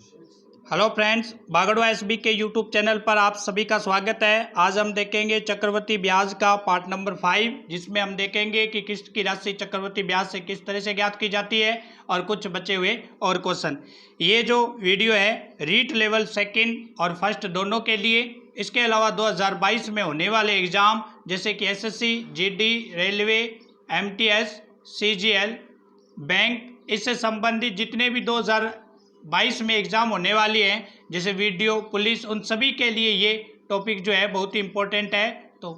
Hello friends, बागड़वा SB के YouTube channel पर आप सभी का स्वागत है। आज हम देखेंगे चक्रवृद्धि ब्याज का पार्ट नंबर 5, जिसमें हम देखेंगे कि किस्त की राशि चक्रवृद्धि ब्याज से किस तरह से ज्ञात की जाती है और कुछ बचे हुए और क्वेश्चन। ये जो वीडियो है रीट लेवल सेकंड और फर्स्ट दोनों के लिए, इसके अलावा 2022 में होने वाले एग्जाम जैसे कि SSC, GD, railway, MTS, CGL, bank, इससे संबंधित जितने भी 2022 में एग्ज़ाम होने वाली हैं जैसे वीडियो, पुलिस, उन सभी के लिए ये टॉपिक जो है बहुत ही इम्पोर्टेंट है। तो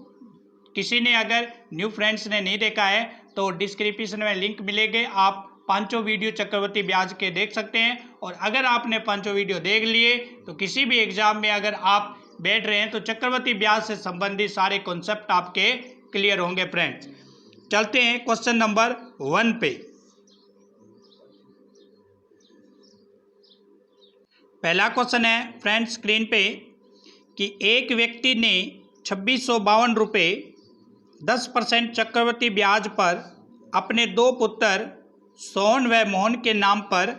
किसी ने अगर न्यू फ्रेंड्स ने नहीं देखा है तो डिस्क्रिप्शन में लिंक मिलेंगे, आप पांचों वीडियो चक्रवृद्धि ब्याज के देख सकते हैं। और अगर आपने पांचों वीडियो देख लिए तो किसी भी एग्जाम में अगर आप बैठ रहे हैं तो चक्रवृद्धि ब्याज से संबंधित सारे कॉन्सेप्ट आपके क्लियर होंगे। फ्रेंड्स, चलते हैं क्वेश्चन नंबर 1 पे। पहला क्वेश्चन है फ्रेंड्स स्क्रीन पे कि एक व्यक्ति ने 2652 रुपये 10% चक्रवृद्धि ब्याज पर अपने दो पुत्र सोहन व मोहन के नाम पर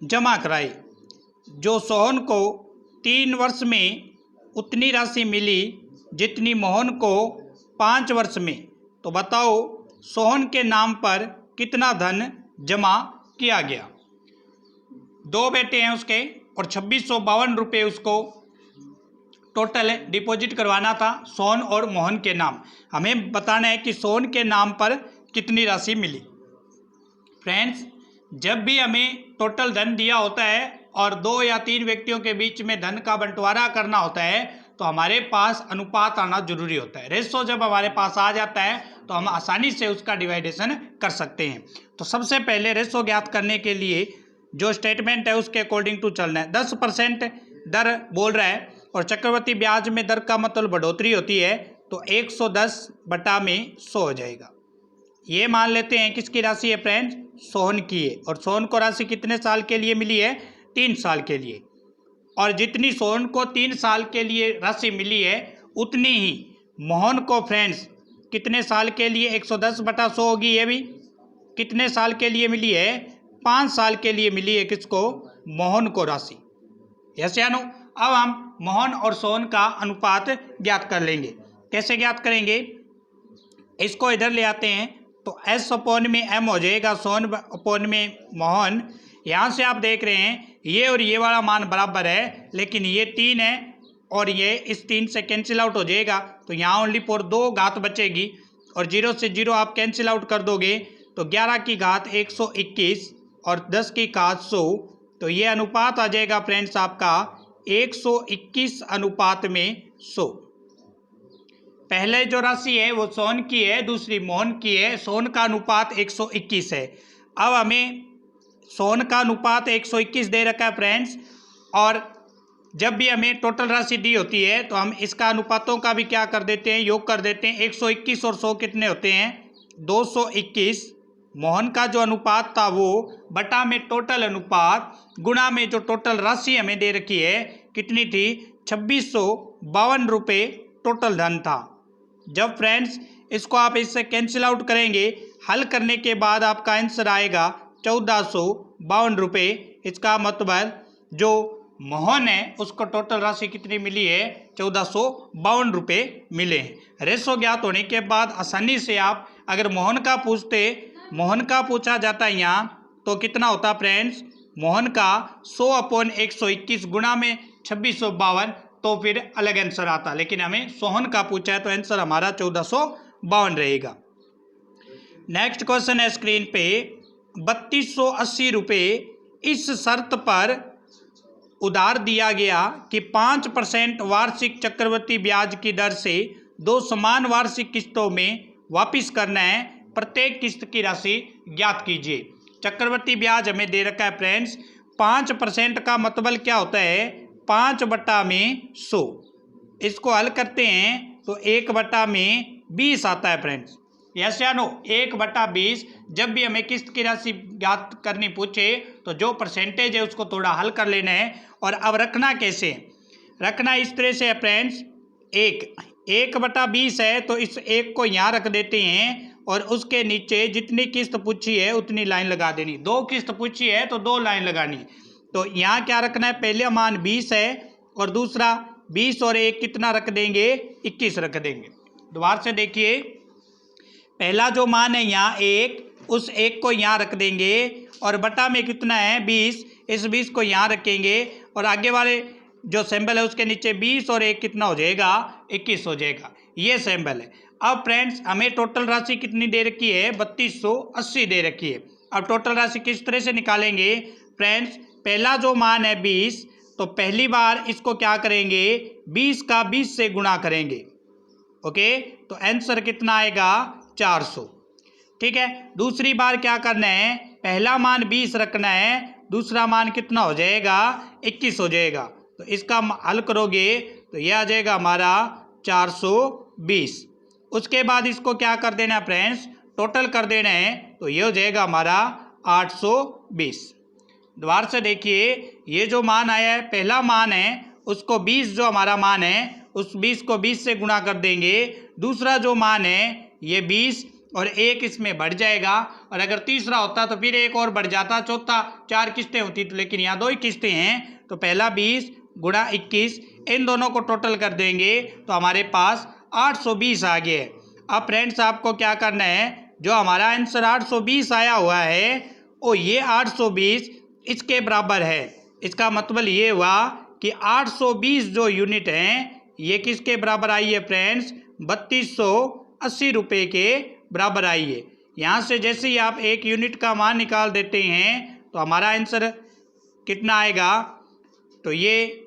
जमा कराए, जो सोहन को 3 वर्ष में उतनी राशि मिली जितनी मोहन को 5 वर्ष में। तो बताओ सोहन के नाम पर कितना धन जमा किया गया। दो बेटे हैं उसके और 2652 रुपये उसको टोटल डिपॉजिट करवाना था सोहन और मोहन के नाम। हमें बताना है कि सोहन के नाम पर कितनी राशि मिली। फ्रेंड्स, जब भी हमें टोटल धन दिया होता है और 2 या 3 व्यक्तियों के बीच में धन का बंटवारा करना होता है तो हमारे पास अनुपात आना जरूरी होता है। रेशो जब हमारे पास आ जाता है तो हम आसानी से उसका डिवाइडेशन कर सकते हैं। तो सबसे पहले रेशो ज्ञात करने के लिए जो स्टेटमेंट है उसके अकॉर्डिंग टू चलना है। 10% दर बोल रहा है और चक्रवृद्धि ब्याज में दर का मतलब बढ़ोतरी होती है, तो 110 बटा में 100 हो जाएगा। ये मान लेते हैं किसकी राशि है फ्रेंड्स, सोहन की है। और सोहन को राशि कितने साल के लिए मिली है, 3 साल के लिए। और जितनी सोहन को 3 साल के लिए राशि मिली है उतनी ही मोहन को फ्रेंड्स कितने साल के लिए 110 बटा 100 होगी। ये भी कितने साल के लिए मिली है, 5 साल के लिए मिली है किसको, मोहन को राशि। यस या नो। अब हम मोहन और सोहन का अनुपात ज्ञात कर लेंगे। कैसे ज्ञात करेंगे, इसको इधर ले आते हैं तो S अपॉन में M हो जाएगा, सोहन अपॉन में मोहन। यहाँ से आप देख रहे हैं ये और ये वाला मान बराबर है, लेकिन ये 3 है और ये इस 3 से कैंसिल आउट हो जाएगा, तो यहाँ ओनली फॉर 2 घात बचेगी और 0 से 0 आप कैंसिल आउट कर दोगे तो 11 की घात 121 और 10 की घात 100। तो ये अनुपात आ जाएगा फ्रेंड्स आपका 121 अनुपात में 100। पहले जो राशि है वो सोहन की है, दूसरी मोहन की है। सोहन का अनुपात 121 है। अब हमें सोहन का अनुपात 121 दे रखा है फ्रेंड्स, और जब भी हमें टोटल राशि दी होती है तो हम इसका अनुपातों का भी क्या कर देते हैं, योग कर देते हैं। 121 और 100 कितने होते हैं, 221। मोहन का जो अनुपात था वो बटा में टोटल अनुपात गुणा में जो टोटल राशि हमें दे रखी है कितनी थी, 2652 रुपये टोटल धन था। जब फ्रेंड्स इसको आप इससे कैंसिल आउट करेंगे, हल करने के बाद आपका आंसर आएगा 1452 रुपये। इसका मतलब जो मोहन है उसको टोटल राशि कितनी मिली है, 1452 रुपये मिले हैं। रेशो ज्ञात होने के बाद आसानी से आप अगर मोहन का पूछा जाता है यहाँ तो कितना होता फ्रेंड्स, मोहन का 100/121 गुणा में 2652, तो फिर अलग आंसर आता। लेकिन हमें सोहन का पूछा है तो आंसर हमारा 1452 रहेगा। नेक्स्ट क्वेश्चन है स्क्रीन पे, 3280 रुपये इस शर्त पर उधार दिया गया कि 5% वार्षिक चक्रवृद्धि ब्याज की दर से 2 समान वार्षिक किस्तों में वापिस करना है। प्रत्येक किस्त की राशि ज्ञात कीजिए। चक्रवृद्धि ब्याज हमें दे रखा है फ्रेंड्स, 5% का मतलब क्या होता है, 5 बटा में 100। इसको हल करते हैं तो 1 बटा में 20 आता है फ्रेंड्स। यस या नो, 1 बटा 20। जब भी हमें किस्त की राशि ज्ञात करनी पूछे तो जो परसेंटेज है उसको थोड़ा हल कर लेना है। और अब रखना कैसे, रखना इस तरह से है फ्रेंड्स, 1 बटा 20 है तो इस 1 को यहाँ रख देते हैं और उसके नीचे जितनी किस्त पूछी है उतनी लाइन लगा देनी। 2 किस्त पूछी है तो 2 लाइन लगानी। तो यहाँ क्या रखना है, पहले मान 20 है और दूसरा 20 और 1 कितना रख देंगे, 21 रख देंगे। दोबारा से देखिए, पहला जो मान है यहाँ 1, उस 1 को यहाँ रख देंगे और बटा में कितना है 20, इस 20 को यहाँ रखेंगे और आगे वाले जो सिंबल है उसके नीचे 20 और 1 कितना हो जाएगा, 21 हो जाएगा। ये सिंबल है। अब फ्रेंड्स हमें टोटल राशि कितनी दे रखी है, 3280 दे रखी है। अब टोटल राशि किस तरह से निकालेंगे फ्रेंड्स, पहला जो मान है 20, तो पहली बार इसको क्या करेंगे, 20 का 20 से गुणा करेंगे। ओके, तो आंसर कितना आएगा, 400। ठीक है, दूसरी बार क्या करना है, पहला मान 20 रखना है, दूसरा मान कितना हो जाएगा, 21 हो जाएगा। तो इसका हल करोगे तो यह आ जाएगा हमारा 420। उसके बाद इसको क्या कर देना है फ्रेंड्स, टोटल कर देना है, तो ये हो जाएगा हमारा 820। दोबारा से देखिए, ये जो मान आया है पहला मान है, उसको 20 जो हमारा मान है उस 20 को 20 से गुणा कर देंगे। दूसरा जो मान है ये 20 और 1 इसमें बढ़ जाएगा, और अगर तीसरा होता तो फिर 1 और बढ़ जाता, चौथा 4 किस्तें होती तो, लेकिन यहाँ 2 ही किस्तें हैं। तो पहला 20 गुणा 21, इन दोनों को टोटल कर देंगे तो हमारे पास 820 आ गया है। अब फ्रेंड्स आपको क्या करना है, जो हमारा आंसर 820 आया हुआ है वो ये 820 इसके बराबर है। इसका मतलब ये हुआ कि 820 जो यूनिट हैं ये किसके बराबर आई है फ्रेंड्स, 3280 रुपये के बराबर आई है। यहाँ से जैसे ही आप एक यूनिट का मान निकाल देते हैं तो हमारा आंसर कितना आएगा, तो ये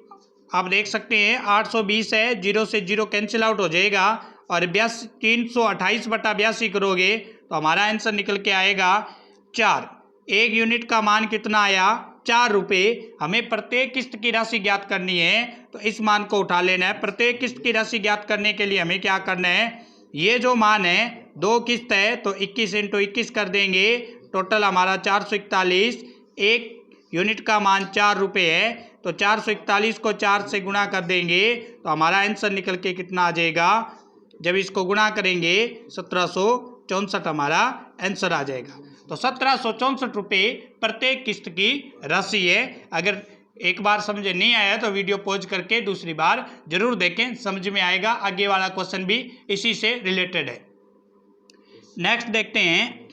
आप देख सकते हैं 820 है, 0 से 0 कैंसिल आउट हो जाएगा और 328/82 करोगे तो हमारा आंसर निकल के आएगा 4। एक यूनिट का मान कितना आया, 4 रुपये। हमें प्रत्येक किस्त की राशि ज्ञात करनी है तो इस मान को उठा लेना है। प्रत्येक किस्त की राशि ज्ञात करने के लिए हमें क्या करना है, ये जो मान है 2 किस्त है तो 21 × 21 कर देंगे, टोटल हमारा 441। एक यूनिट का मान 4 रुपये है तो 441 को 4 से गुणा कर देंगे तो हमारा आंसर निकल के कितना आ जाएगा, जब इसको गुणा करेंगे 1764 हमारा आंसर आ जाएगा। तो 1764 रुपये प्रत्येक किस्त की राशि है। अगर एक बार समझ नहीं आया तो वीडियो पॉज करके दूसरी बार जरूर देखें, समझ में आएगा। आगे वाला क्वेश्चन भी इसी से रिलेटेड है। नेक्स्ट देखते हैं,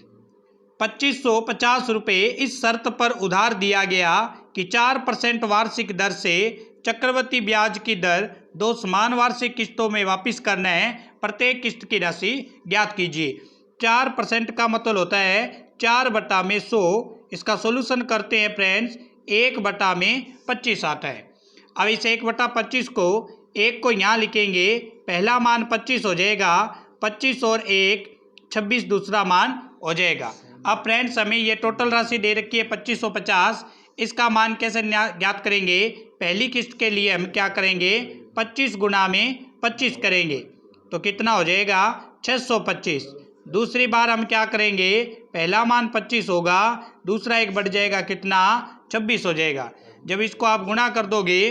2550 रुपये इस शर्त पर उधार दिया गया कि 4% वार्षिक दर से चक्रवृद्धि ब्याज की दर 2 समान वार्षिक किस्तों में वापस करना है। प्रत्येक किस्त की राशि ज्ञात कीजिए। 4% का मतलब होता है 4/100। इसका सोल्यूशन करते हैं फ्रेंड्स, 1/25 आता है। अब इस 1/25 को 1 को यहाँ लिखेंगे, पहला मान 25 हो जाएगा, 25 और 1 26 दूसरा मान हो जाएगा। अब फ्रेंड्स हमें ये टोटल राशि दे रखी है 2550, इसका मान कैसे ज्ञात करेंगे, पहली किस्त के लिए हम क्या करेंगे, 25 गुणा में 25 करेंगे तो कितना हो जाएगा, 625। दूसरी बार हम क्या करेंगे, पहला मान 25 होगा, दूसरा 1 बढ़ जाएगा, कितना 26 हो जाएगा। जब इसको आप गुणा कर दोगे,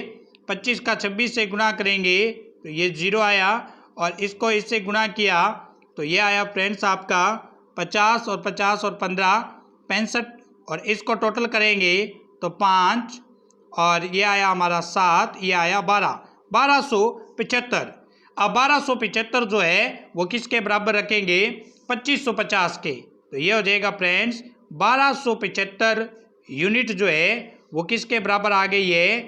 25 का 26 से गुणा करेंगे तो ये 0 आया, और इसको इससे गुणा किया तो ये आया फ्रेंड्स आपका 50 और 50 और 15 65, और इसको टोटल करेंगे तो 5 और ये आया हमारा 7, ये आया 1275। अब 1275 जो है वो किसके बराबर रखेंगे, 2550 के। तो ये हो जाएगा फ्रेंड्स 1275 यूनिट जो है वो किसके बराबर आ गई है,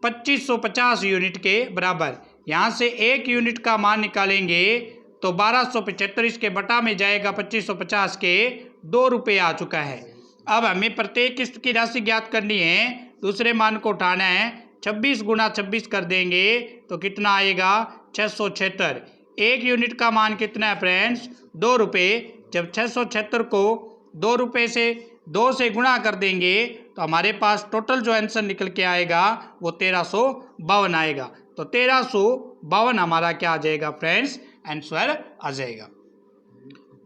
2550 यूनिट के बराबर। यहाँ से एक यूनिट का मान निकालेंगे तो 1275 इसके बटा में जाएगा 2550 के 2 रुपये आ चुका है। अब हमें प्रत्येक किस्त की राशि ज्ञात करनी है, दूसरे मान को उठाना है, 26 गुणा 26 कर देंगे तो कितना आएगा, 676। एक यूनिट का मान कितना है फ्रेंड्स, 2 रुपये। जब 676 को 2 रुपये से 2 से गुणा कर देंगे तो हमारे पास टोटल जो आंसर निकल के आएगा वो 1352 आएगा। तो 1352 हमारा क्या आ जाएगा फ्रेंड्स, आंसर आ जाएगा।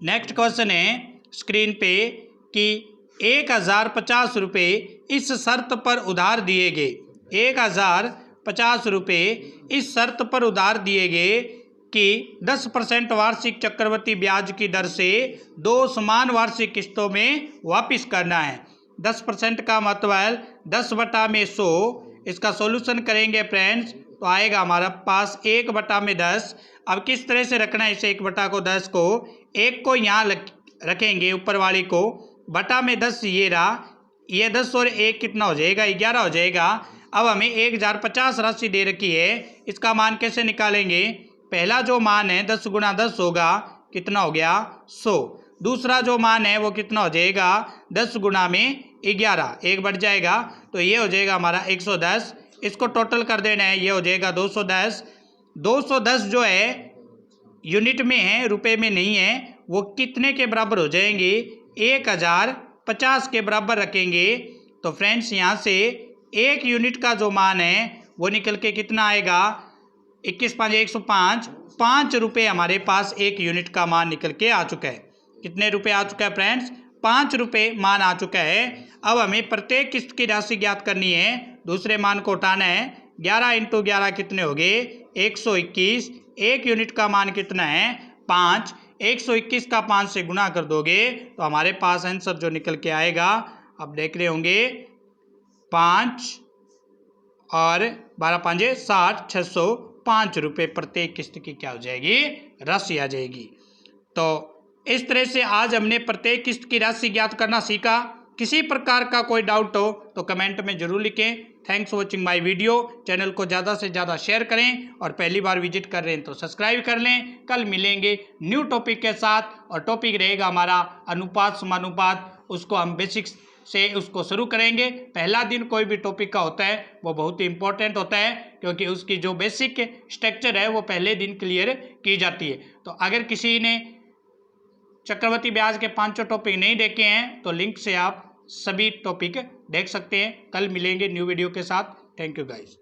नेक्स्ट क्वेश्चन है स्क्रीन पे कि 1050 रुपये इस शर्त पर उधार दिए गए, 1050 रुपये इस शर्त पर उधार दिए गए कि 10% वार्षिक चक्रवृद्धि ब्याज की दर से 2 समान वार्षिक किस्तों में वापस करना है। 10% का मतलब 10/100। इसका सॉल्यूशन करेंगे फ्रेंड्स तो आएगा हमारा पास 1/10। अब किस तरह से रखना है इसे 1/10 को, एक को यहाँ रखेंगे ऊपर वाली को, बटा में 10 ये रहा, ये 10 और 1 कितना हो जाएगा 11 हो जाएगा। अब हमें 1050 राशि दे रखी है, इसका मान कैसे निकालेंगे। पहला जो मान है 10 × 10 होगा, कितना हो गया 100। दूसरा जो मान है वो कितना हो जाएगा 10 × 11, एक बढ़ जाएगा तो ये हो जाएगा हमारा 110। इसको टोटल कर देना है, ये हो जाएगा 210। 210 जो है यूनिट में है, रुपए में नहीं है, वो कितने के बराबर हो जाएंगे 1050 के बराबर रखेंगे। तो फ्रेंड्स यहाँ से 1 यूनिट का जो मान है वो निकल के कितना आएगा 21 × 5 = 105। 5 रुपये हमारे पास 1 यूनिट का मान निकल के आ चुका है। कितने रुपए आ चुका है फ्रेंड्स 5 रुपये मान आ चुका है। अब हमें प्रत्येक किस्त की राशि ज्ञात करनी है, दूसरे मान को उठाना है। 11 × 11 कितने हो गए 121। 1 यूनिट का मान कितना है 5। 121 का 5 से गुणा कर दोगे तो हमारे पास आंसर जो निकल के आएगा, आप देख रहे होंगे 5 और 12 × 5 = 60, 605 रुपये प्रत्येक किस्त की क्या हो जाएगी राशि आ जाएगी। तो इस तरह से आज हमने प्रत्येक किस्त की राशि ज्ञात करना सीखा। किसी प्रकार का कोई डाउट हो तो कमेंट में जरूर लिखें। Thanks for watching my video. Channel को ज़्यादा से ज़्यादा शेयर करें और पहली बार विजिट कर रहे हैं तो सब्सक्राइब कर लें। कल मिलेंगे न्यू टॉपिक के साथ और टॉपिक रहेगा हमारा अनुपात समानुपात। उसको हम बेसिक्स से उसको शुरू करेंगे। पहला दिन कोई भी टॉपिक का होता है वो बहुत ही इंपॉर्टेंट होता है, क्योंकि उसकी जो बेसिक स्ट्रक्चर है वो पहले दिन क्लियर की जाती है। तो अगर किसी ने चक्रवृद्धि ब्याज के 5 टॉपिक नहीं देखे हैं तो लिंक से आप सभी टॉपिक देख सकते हैं। कल मिलेंगे न्यू वीडियो के साथ। Thank you guys.